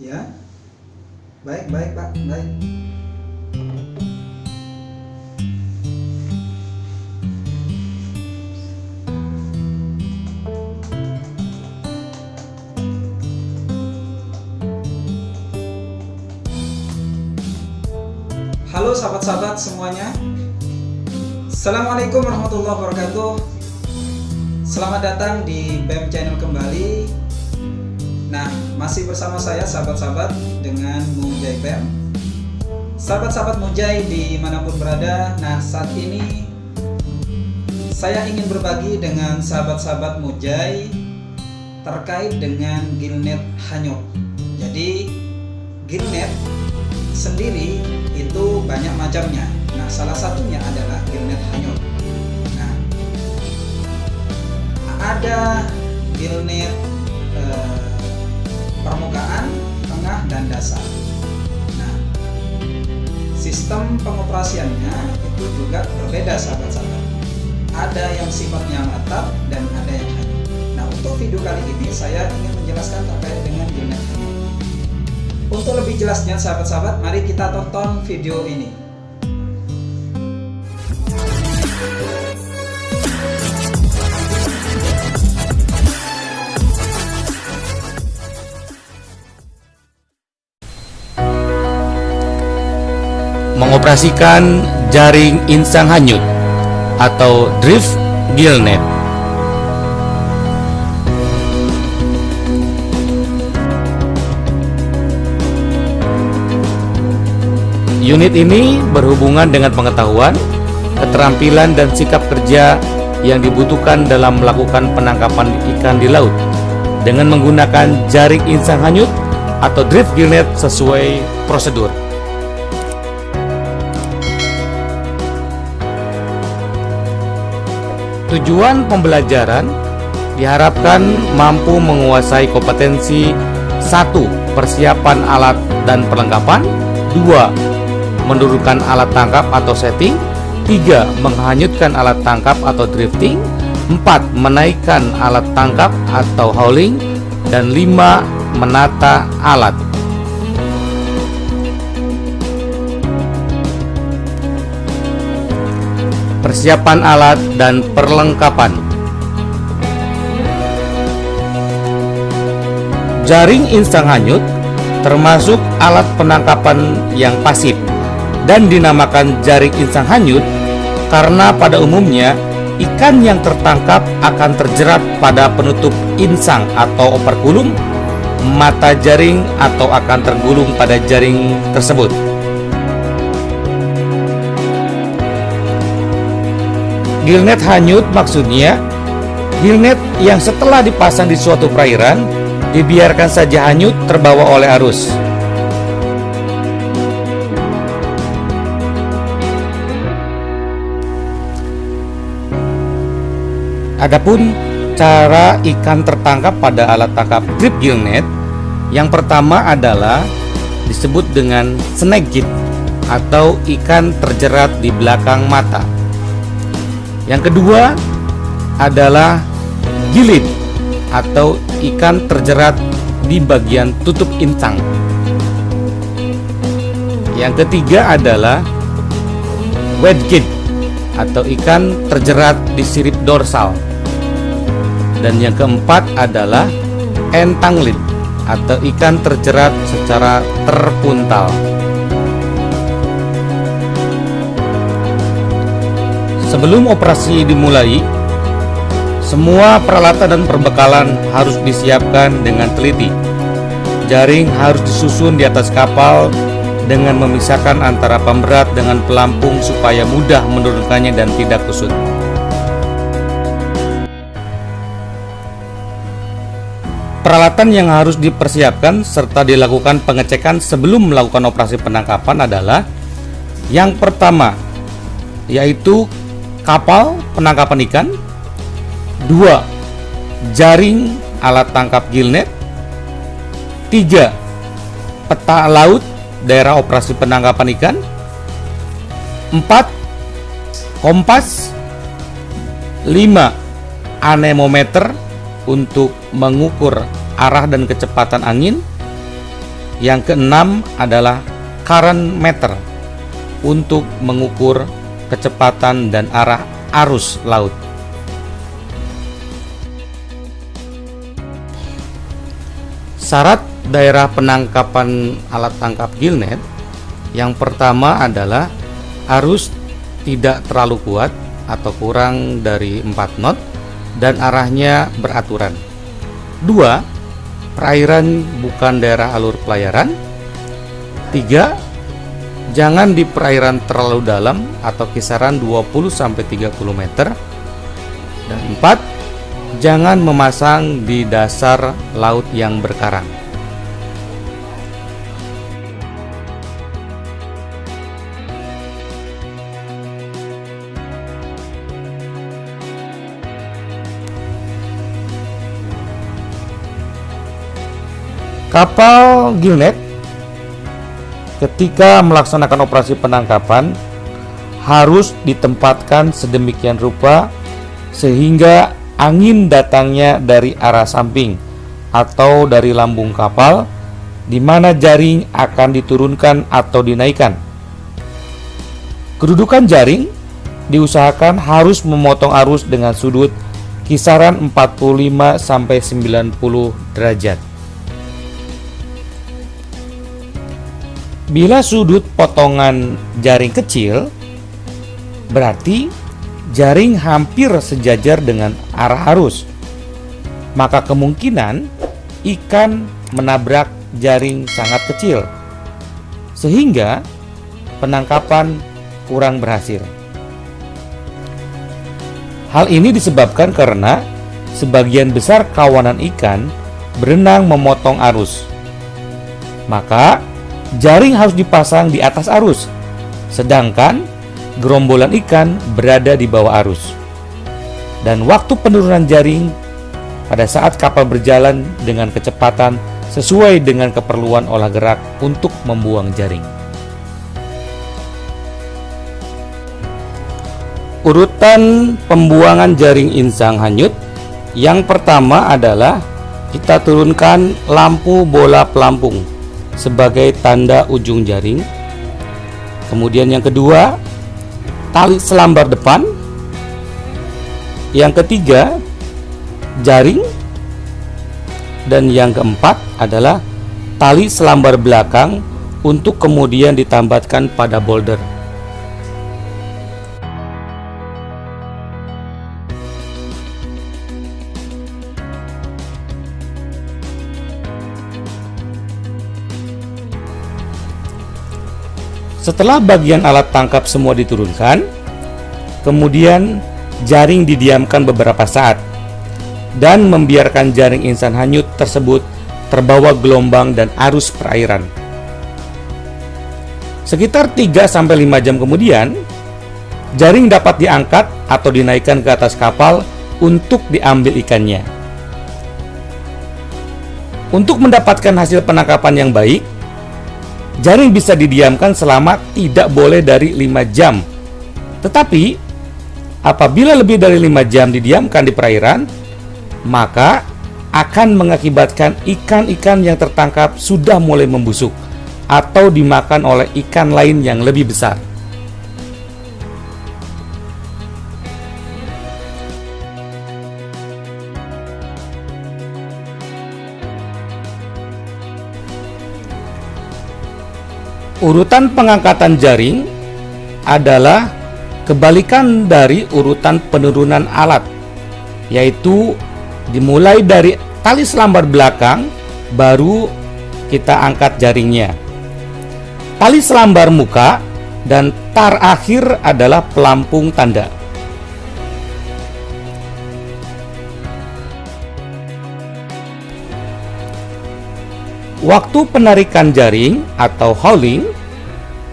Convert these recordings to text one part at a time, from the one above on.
Ya, baik, baik Pak, baik. Halo sahabat-sahabat semuanya. Assalamualaikum warahmatullahi wabarakatuh. Selamat datang di BEM Channel kembali. Nah, masih bersama saya sahabat-sahabat dengan Mujai BEM. Sahabat-sahabat Mujai dimanapun berada. Nah, saat ini saya ingin berbagi dengan sahabat-sahabat Mujai terkait dengan Gilnet hanyut. Jadi Gilnet sendiri itu banyak macamnya. Nah, salah satunya adalah Gilnet hanyut. Nah, ada Gilnet permukaan, tengah, dan dasar. Nah, sistem pengoperasiannya itu juga berbeda sahabat-sahabat. Ada yang sifatnya atap dan ada yang hanyut. Nah, untuk video kali ini saya ingin menjelaskan terkait dengan Gilnet hanyut. Untuk lebih jelasnya sahabat-sahabat, mari kita tonton video ini. Mengoperasikan jaring insang hanyut atau drift Gilnet. Unit ini berhubungan dengan pengetahuan, keterampilan, dan sikap kerja yang dibutuhkan dalam melakukan penangkapan ikan di laut dengan menggunakan jaring insang hanyut atau drift Gilnet sesuai prosedur. Tujuan pembelajaran diharapkan mampu menguasai kompetensi 1. Persiapan alat dan perlengkapan, 2. Menurunkan alat tangkap atau setting, 3. Menghanyutkan alat tangkap atau drifting, 4. Menaikkan alat tangkap atau hauling, dan 5. Menata alat. Persiapan alat dan perlengkapan. Jaring insang hanyut termasuk alat penangkapan yang pasif dan dinamakan jaring insang hanyut karena pada umumnya ikan yang tertangkap akan terjerat pada penutup insang atau operkulum, mata jaring, atau akan tergulung pada jaring tersebut. Gilnet hanyut maksudnya Gilnet yang setelah dipasang di suatu perairan dibiarkan saja hanyut terbawa oleh arus. Adapun cara ikan tertangkap pada alat tangkap drift Gilnet, yang pertama adalah disebut dengan snake jig atau ikan terjerat di belakang mata. Yang kedua adalah gilit atau ikan terjerat di bagian tutup insang. Yang ketiga adalah wedge atau ikan terjerat di sirip dorsal. Dan yang keempat adalah entangled atau ikan terjerat secara terpuntal. Sebelum operasi dimulai, semua peralatan dan perbekalan harus disiapkan dengan teliti. Jaring harus disusun di atas kapal dengan memisahkan antara pemberat dengan pelampung supaya mudah menurunkannya dan tidak kusut. Peralatan yang harus dipersiapkan serta dilakukan pengecekan sebelum melakukan operasi penangkapan adalah yang pertama, yaitu kapal penangkapan ikan, 2. Jaring alat tangkap Gilnet, 3. Peta laut daerah operasi penangkapan ikan, 4. Kompas, 5. Anemometer untuk mengukur arah dan kecepatan angin, Yang keenam adalah current meter untuk mengukur kecepatan dan arah arus laut. Syarat daerah penangkapan alat tangkap gillnet yang pertama adalah arus tidak terlalu kuat atau kurang dari 4 knot dan arahnya beraturan. 2. Perairan bukan daerah alur pelayaran. 3. Jangan di perairan terlalu dalam atau kisaran 20-30 meter. Dan 4. Jangan memasang di dasar laut yang berkarang. Kapal gillnet ketika melaksanakan operasi penangkapan harus ditempatkan sedemikian rupa sehingga angin datangnya dari arah samping atau dari lambung kapal, di mana jaring akan diturunkan atau dinaikkan. Kedudukan jaring diusahakan harus memotong arus dengan sudut kisaran 45-90 derajat. Bila sudut potongan jaring kecil, berarti jaring hampir sejajar dengan arah arus. Maka kemungkinan ikan menabrak jaring sangat kecil, sehingga penangkapan kurang berhasil. Hal ini disebabkan karena sebagian besar kawanan ikan berenang memotong arus. Maka jaring harus dipasang di atas arus, sedangkan gerombolan ikan berada di bawah arus. Dan waktu penurunan jaring pada saat kapal berjalan dengan kecepatan sesuai dengan keperluan olah gerak untuk membuang jaring. Urutan pembuangan jaring insang hanyut. Yang pertama adalah kita turunkan lampu bola pelampung sebagai tanda ujung jaring. Kemudian yang kedua, tali selambar depan. Yang ketiga, jaring. Dan yang keempat adalah tali selambar belakang untuk kemudian ditambatkan pada boulder. Setelah bagian alat tangkap semua diturunkan, kemudian jaring didiamkan beberapa saat dan membiarkan jaring insan hanyut tersebut terbawa gelombang dan arus perairan. Sekitar 3-5 jam kemudian, jaring dapat diangkat atau dinaikkan ke atas kapal untuk diambil ikannya. Untuk mendapatkan hasil penangkapan yang baik, jaring bisa didiamkan selama tidak boleh dari 5 jam. Tetapi apabila lebih dari 5 jam didiamkan di perairan, maka akan mengakibatkan ikan-ikan yang tertangkap sudah mulai membusuk atau dimakan oleh ikan lain yang lebih besar. Urutan pengangkatan jaring adalah kebalikan dari urutan penurunan alat, yaitu dimulai dari tali selambar belakang, baru kita angkat jaringnya. Tali selambar muka dan tar akhir adalah pelampung tanda. Waktu penarikan jaring atau hauling,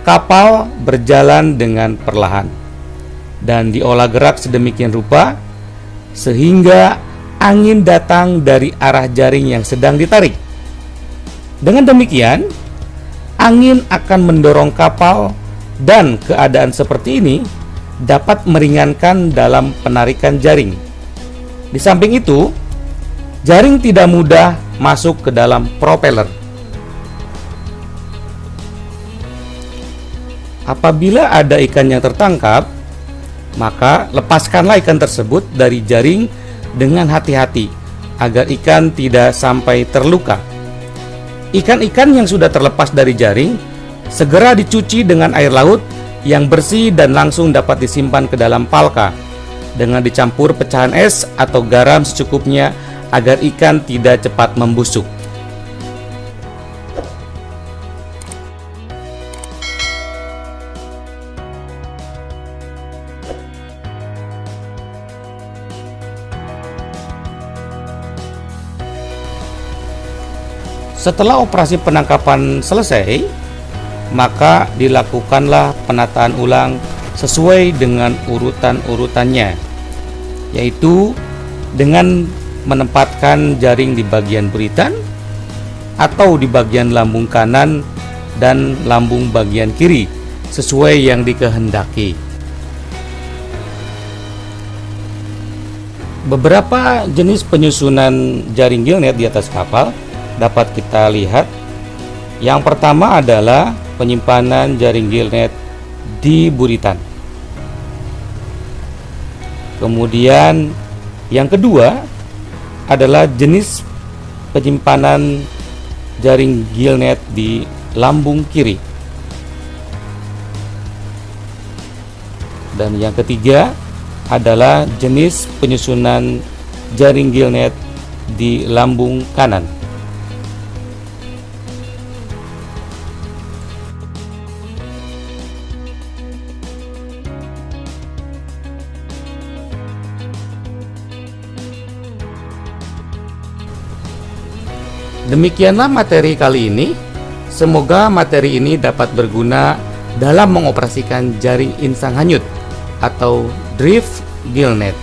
kapal berjalan dengan perlahan dan diolah gerak sedemikian rupa sehingga angin datang dari arah jaring yang sedang ditarik. Dengan demikian, angin akan mendorong kapal dan keadaan seperti ini dapat meringankan dalam penarikan jaring. Di samping itu, jaring tidak mudah masuk ke dalam propeller. Apabila ada ikan yang tertangkap, maka lepaskanlah ikan tersebut dari jaring dengan hati-hati agar ikan tidak sampai terluka. Ikan-ikan yang sudah terlepas dari jaring segera dicuci dengan air laut yang bersih dan langsung dapat disimpan ke dalam palka dengan dicampur pecahan es atau garam secukupnya agar ikan tidak cepat membusuk. Setelah operasi penangkapan selesai, maka dilakukanlah penataan ulang sesuai dengan urutan-urutannya, yaitu dengan menempatkan jaring di bagian buritan atau di bagian lambung kanan dan lambung bagian kiri sesuai yang dikehendaki. Beberapa jenis penyusunan jaring gillnet di atas kapal dapat kita lihat. Yang pertama adalah penyimpanan jaring gillnet di buritan. Kemudian yang kedua adalah jenis penyimpanan jaring gillnet di lambung kiri. Dan yang ketiga adalah jenis penyusunan jaring gillnet di lambung kanan. Demikianlah materi kali ini. Semoga materi ini dapat berguna dalam mengoperasikan jaring insang hanyut atau drift gillnet.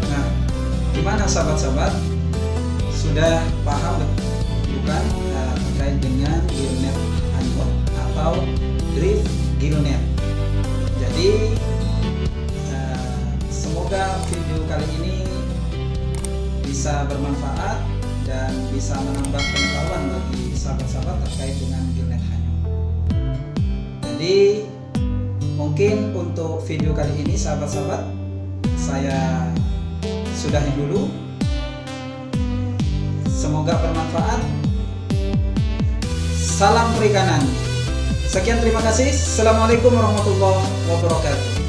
Nah, gimana sahabat-sahabat? Sudah paham bukan terkait dengan gillnet hanyut atau drift gillnet? Jadi semoga video kali ini bisa bermanfaat dan bisa menambah pengetahuan bagi sahabat-sahabat terkait dengan gillnet hanyut. Jadi mungkin untuk video kali ini sahabat-sahabat saya sudahi dulu. Semoga bermanfaat. Salam perikanan. Sekian, terima kasih. Assalamualaikum warahmatullahi wabarakatuh.